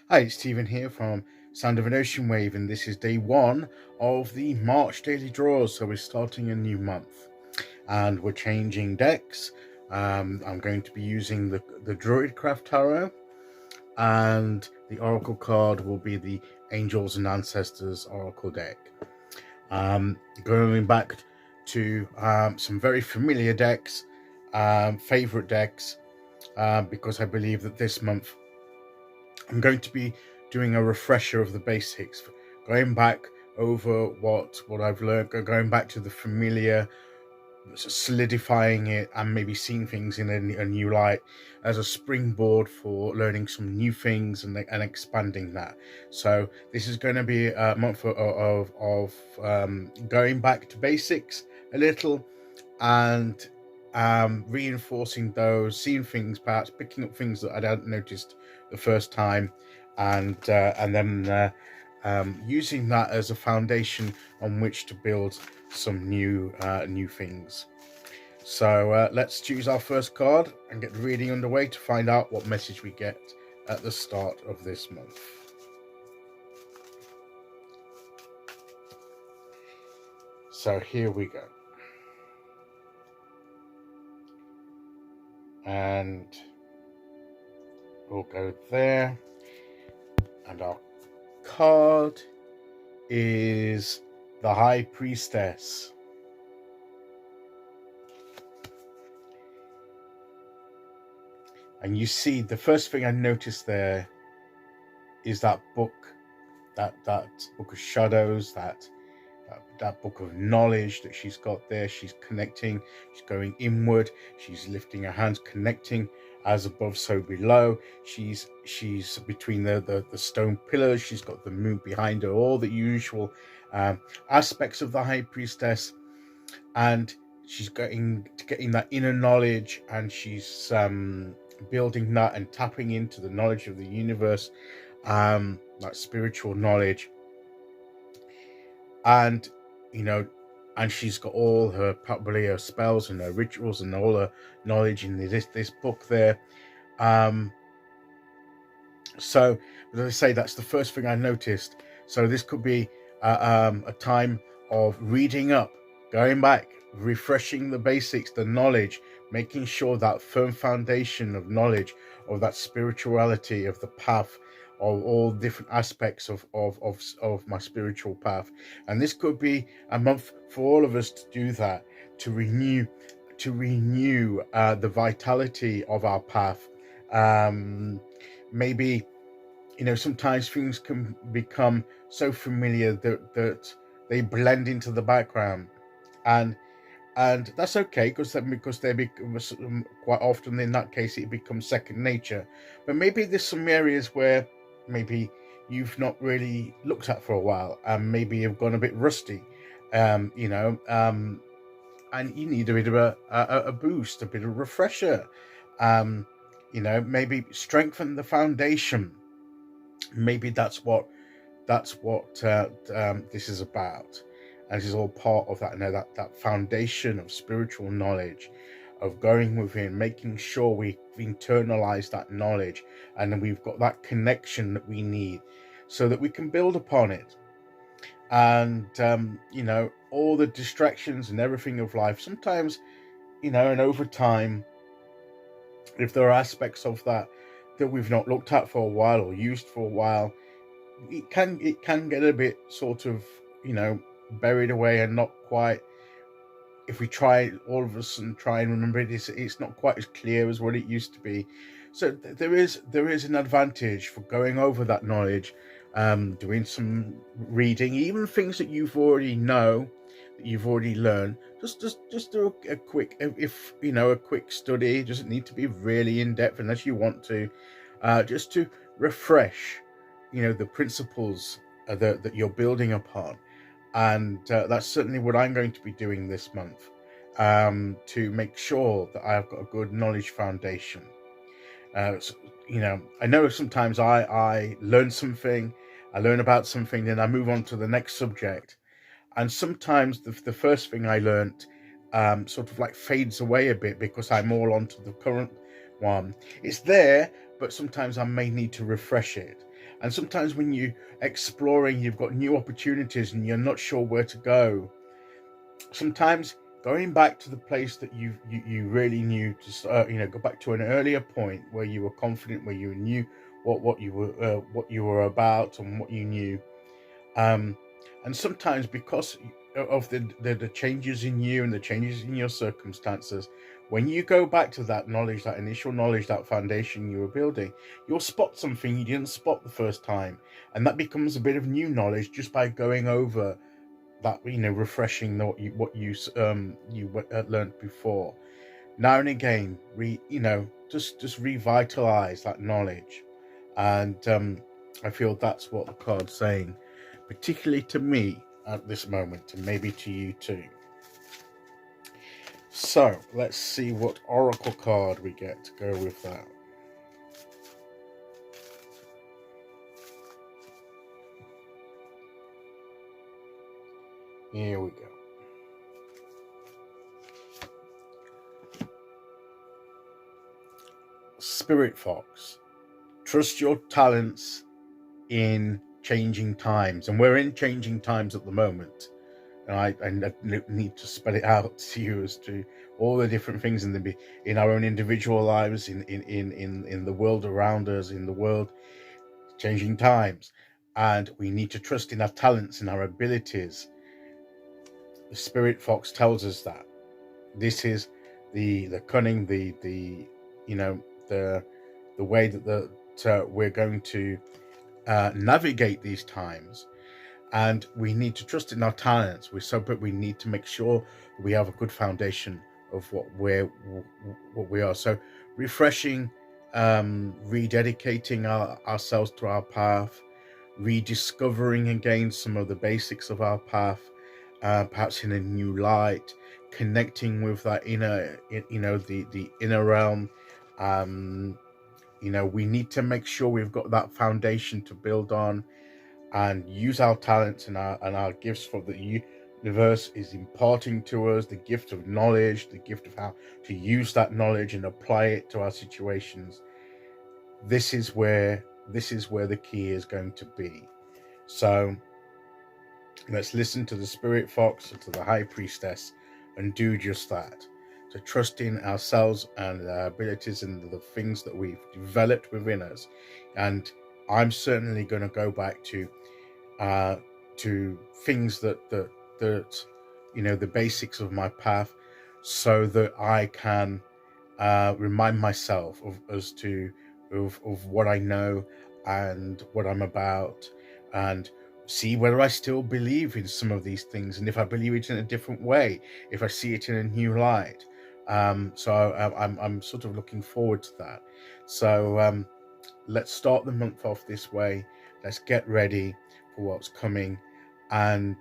Hi, it's Stephen here from Sound of an Ocean Wave, and this is day one of the March daily draws. So we're starting a new month, and we're changing decks. I'm going to be using the Druidcraft Tarot, and the Oracle card will be the Angels and Ancestors Oracle deck. Going back to some very familiar decks, favorite decks, because I believe that this month I'm going to be doing a refresher of the basics, going back over what I've learned, going back to the familiar, solidifying it, and maybe seeing things in a new light as a springboard for learning some new things and expanding that. So this is going to be a month of going back to basics a little, and reinforcing those, seeing things, perhaps picking up things that I hadn't noticed the first time, and then using that as a foundation on which to build some new things. So let's choose our first card and get the reading underway to find out what message we get at the start of this month. So here we go. And we'll go there. And our card is the High Priestess. And you see, the first thing I noticed there is that book, that book of shadows, that book of knowledge that she's got there. She's connecting, she's going inward, she's lifting her hands, connecting as above so below. She's between the stone pillars. She's got the moon behind her, all the usual aspects of the High Priestess, and she's getting that inner knowledge, and she's building that and tapping into the knowledge of the universe, that spiritual knowledge. And and she's got all her, probably her spells and her rituals and all her knowledge in this book there. So as I say, that's the first thing I noticed. So this could be a time of reading up, going back, refreshing the basics, the knowledge, making sure that firm foundation of knowledge, of that spirituality, of the path, of all different aspects of my spiritual path. And this could be a month for all of us to do that, to renew the vitality of our path. Maybe sometimes things can become so familiar that they blend into the background, and that's okay, because they become, quite often in that case, it becomes second nature. But maybe there's some areas where maybe you've not really looked at for a while, and maybe you've gone a bit rusty, and you need a bit of a boost, a bit of a refresher. Maybe strengthen the foundation. Maybe that's what this is about. And this is all part of that, that foundation of spiritual knowledge, of going within, making sure we've internalized that knowledge, and then we've got that connection that we need so that we can build upon it. And all the distractions and everything of life, sometimes, and over time, if there are aspects of that we've not looked at for a while or used for a while, it can get a bit sort of buried away, and not quite, if we try all of us and try and remember it, it's not quite as clear as what it used to be. So there is an advantage for going over that knowledge, doing some reading, even things that you've already that you've already learned. Just do a quick, a quick study. It doesn't need to be really in depth unless you want to, just to refresh the principles that you're building upon. And that's certainly what I'm going to be doing this month, to make sure that I've got a good knowledge foundation. I know sometimes I learn something, I learn about something, then I move on to the next subject, and sometimes the first thing I learned sort of like fades away a bit because I'm all onto the current one. It's there, but sometimes I may need to refresh it. And sometimes when you exploring, you've got new opportunities and you're not sure where to go. Sometimes going back to the place that you really knew to go back to an earlier point where you were confident, where you knew what you were about and what you knew. And sometimes because of the changes in you and the changes in your circumstances, when you go back to that knowledge, that initial knowledge, that foundation you were building, you'll spot something you didn't spot the first time, and that becomes a bit of new knowledge just by going over that, refreshing what you learned before. Now and again, just revitalize that knowledge. And I feel that's what the card's saying, particularly to me at this moment, and maybe to you too. So let's see what oracle card we get to go with that. Here we go. Spirit Fox, trust your talents in changing times. And we're in changing times at the moment. And I need to spell it out to you as to all the different things in our own individual lives, in the world around us, in the world, changing times. And we need to trust in our talents and our abilities. The Spirit Fox tells us that this is the cunning, the way that we're going to navigate these times. And we need to trust in our talents. But we need to make sure we have a good foundation of what we are. So refreshing, rededicating ourselves to our path, rediscovering again some of the basics of our path, perhaps in a new light, connecting with that inner, the inner realm. We need to make sure we've got that foundation to build on, and use our talents and our gifts for the universe is imparting to us, the gift of knowledge, the gift of how to use that knowledge and apply it to our situations. This is where the key is going to be. So let's listen to the Spirit Fox, to the High Priestess, and do just that. To trust in ourselves and our abilities and the things that we've developed within us. And I'm certainly going to go back to things that the basics of my path, so that I can remind myself of what I know and what I'm about, and see whether I still believe in some of these things, and if I believe it in a different way, if I see it in a new light. So I'm sort of looking forward to that. So let's start the month off this way. Let's get ready for what's coming, and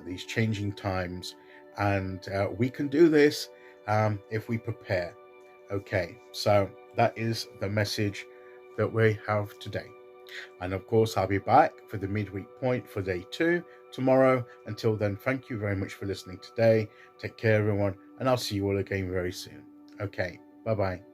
these changing times. And we can do this if we prepare. Okay, so that is the message that we have today. And of course, I'll be back for the midweek point for day 2 tomorrow. Until then, thank you very much for listening today. Take care, everyone, and I'll see you all again very soon. Okay, bye-bye.